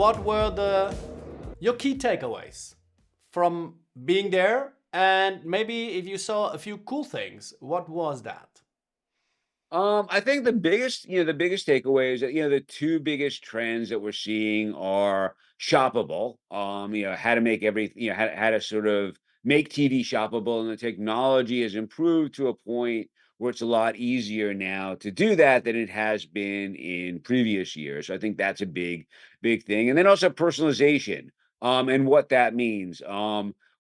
what were your key takeaways from being there? And maybe if you saw a few cool things, what was that? I think the biggest takeaway is that, the two biggest trends that we're seeing are shoppable. How to make how to sort of make TV shoppable, and the technology has improved to a point where it's a lot easier now to do that than it has been in previous years. So I think that's a big thing. And then also personalization, and what that means.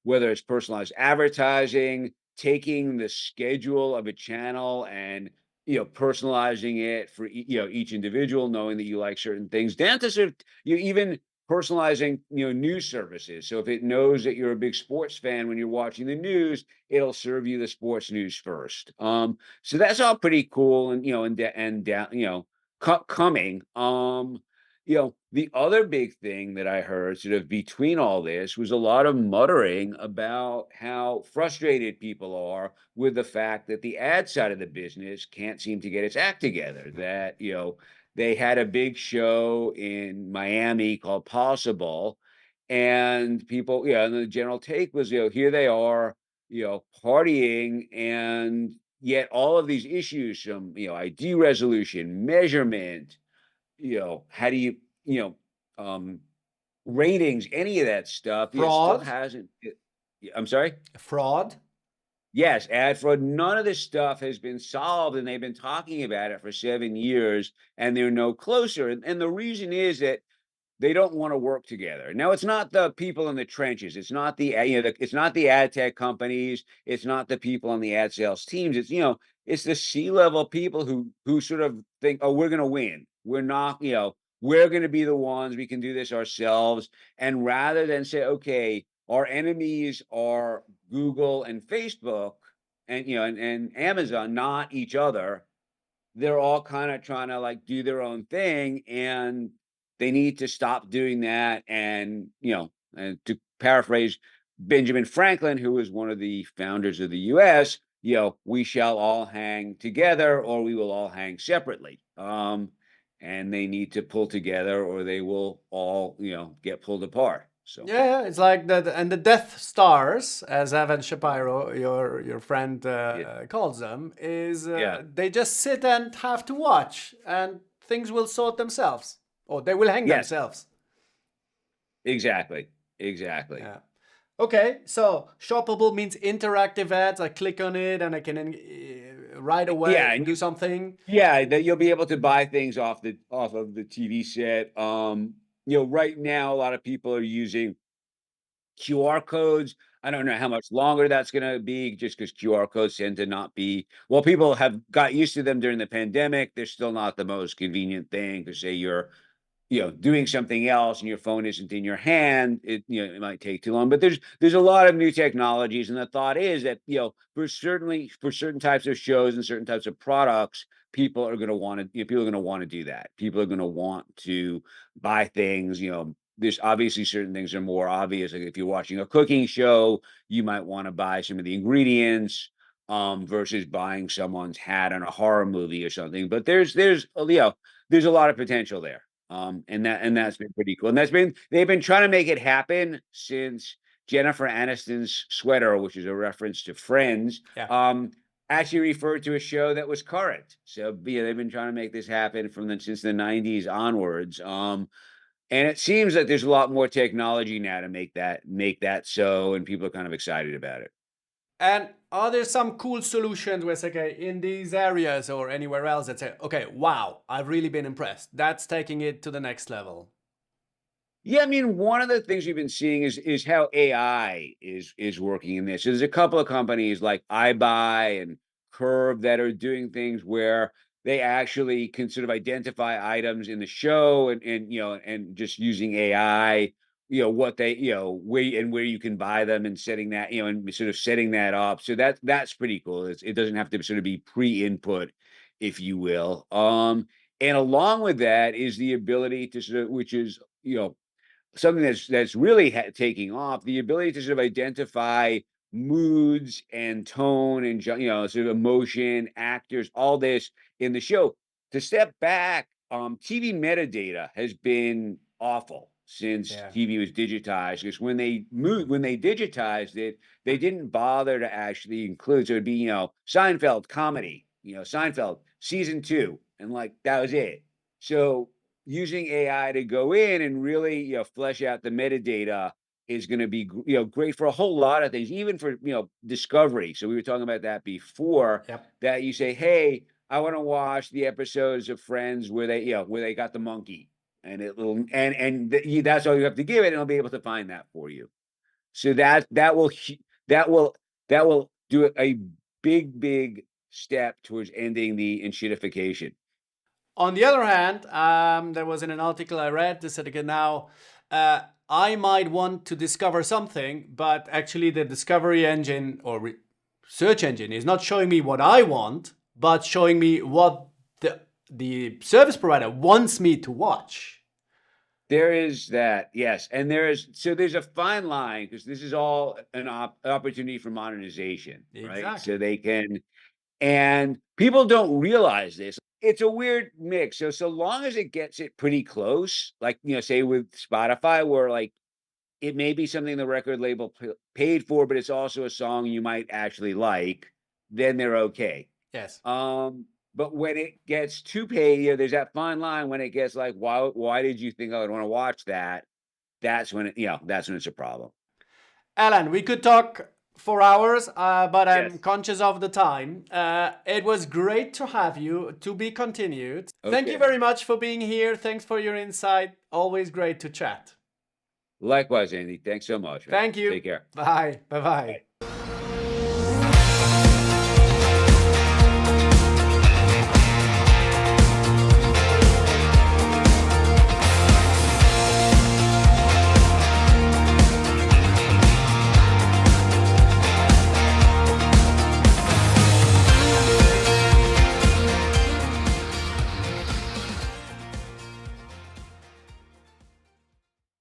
Whether it's personalized advertising, taking the schedule of a channel and personalizing it for each individual, knowing that you like certain things, down to sort of you even personalizing news services. So if it knows that you're a big sports fan when you're watching the news, it'll serve you the sports news first. So that's all pretty cool, and down coming. The other big thing that I heard sort of between all this was a lot of muttering about how frustrated people are with the fact that the ad side of the business can't seem to get its act together. That, they had a big show in Miami called Possible, and people, and the general take was, here they are, partying, and yet all of these issues, from, ID resolution, measurement, how do you know, um, ratings, any of that stuff, still Fraud? hasn't. I'm sorry? Fraud? Yes, ad fraud. None of this stuff has been solved, and they've been talking about it for 7 years, and they're no closer. And the reason is that they don't want to work together. Now, it's not the people in the trenches. It's not it's not the ad tech companies. It's not the people on the ad sales teams. It's the C-level people who sort of think, oh, we're going to win. We're not, we're going to be the ones. We can do this ourselves. And rather than say, okay, our enemies are Google and Facebook, and and Amazon, not each other. They're all kind of trying to like do their own thing, and they need to stop doing that. And and to paraphrase Benjamin Franklin, who was one of the founders of the US, we shall all hang together, or we will all hang separately. And they need to pull together, or they will all get pulled apart. So Yeah, it's like that, and the Death Stars, as Evan Shapiro, your friend, yeah, calls them, is yeah, they just sit and have to watch, and things will sort themselves, or they will hang yes, themselves. exactly, exactly. Yeah. Okay, so shoppable means interactive ads. I click on it and I can right Yeah, away and do something. yeah, that you'll be able to buy things off of the TV set. Right now a lot of people are using QR codes. I don't know how much longer that's gonna be, just because QR codes tend to not be, well, people have got used to them during the pandemic. They're still not the most convenient thing, to say you're doing something else and your phone isn't in your hand. It might take too long. But there's a lot of new technologies, and the thought is that for certain types of shows and certain types of products, people are going to want to people are going to want to do that. People are going to want to buy things. There's obviously certain things are more obvious. Like if you're watching a cooking show, you might want to buy some of the ingredients, versus buying someone's hat on a horror movie or something. But there's a lot of potential there. And that's been pretty cool. And they've been trying to make it happen since Jennifer Aniston's sweater, which is a reference to Friends, Yeah. actually referred to a show that was current. So they've been trying to make this happen since the 90s onwards. And it seems that there's a lot more technology now to make that so, and people are kind of excited about it. And are there some cool solutions where it's okay in these areas or anywhere else that say, okay, wow, I've really been impressed. That's taking it to the next level. Yeah, I mean, one of the things we've been seeing is how AI is working in this. There's a couple of companies like iBuy and Curve that are doing things where they actually can sort of identify items in the show, and just using AI, what they, where you can buy them, and setting that, and sort of setting that up. So that's pretty cool. It doesn't have to sort of be pre-input, if you will. And along with that is the ability to sort of, which is, something that's really taking off, the ability to sort of identify moods and tone and sort of emotion, actors, all this in the show. To step back, TV metadata has been awful. since Yeah. TV was digitized, because when they digitized it, they didn't bother to actually include. So it'd be, Seinfeld comedy, Seinfeld season 2, and like that was it. So using AI to go in and really, flesh out the metadata is going to be, great for a whole lot of things, even for, discovery. So we were talking about that before, Yep. that you say, hey, I want to watch the episodes of Friends where they got the monkey, and that's all you have to give it, and it'll be able to find that for you. So that will do a big step towards ending the enshittification. On the other hand, there was in an article I read, they said, okay, now I might want to discover something, but actually the discovery engine or search engine is not showing me what I want, but showing me what the service provider wants me to watch. There is that, yes. And there's a fine line, because this is all an opportunity for monetization, right? Exactly. So they can, and people don't realize this. It's a weird mix. So long as it gets it pretty close, like, say with Spotify, where like it may be something the record label paid for, but it's also a song you might actually like, then they're okay. Yes. But when it gets too paid, there's that fine line when it gets like, why did you think I would want to watch that? That's when it's a problem. Alan, we could talk for hours, but I'm Yes. conscious of the time. It was great to have you. To be continued. Thank you Okay. very much for being here. Thanks for your insight. Always great to chat. Likewise, Andy. Thanks so much, man. Thank you. Take care. Bye. Bye-bye. Bye.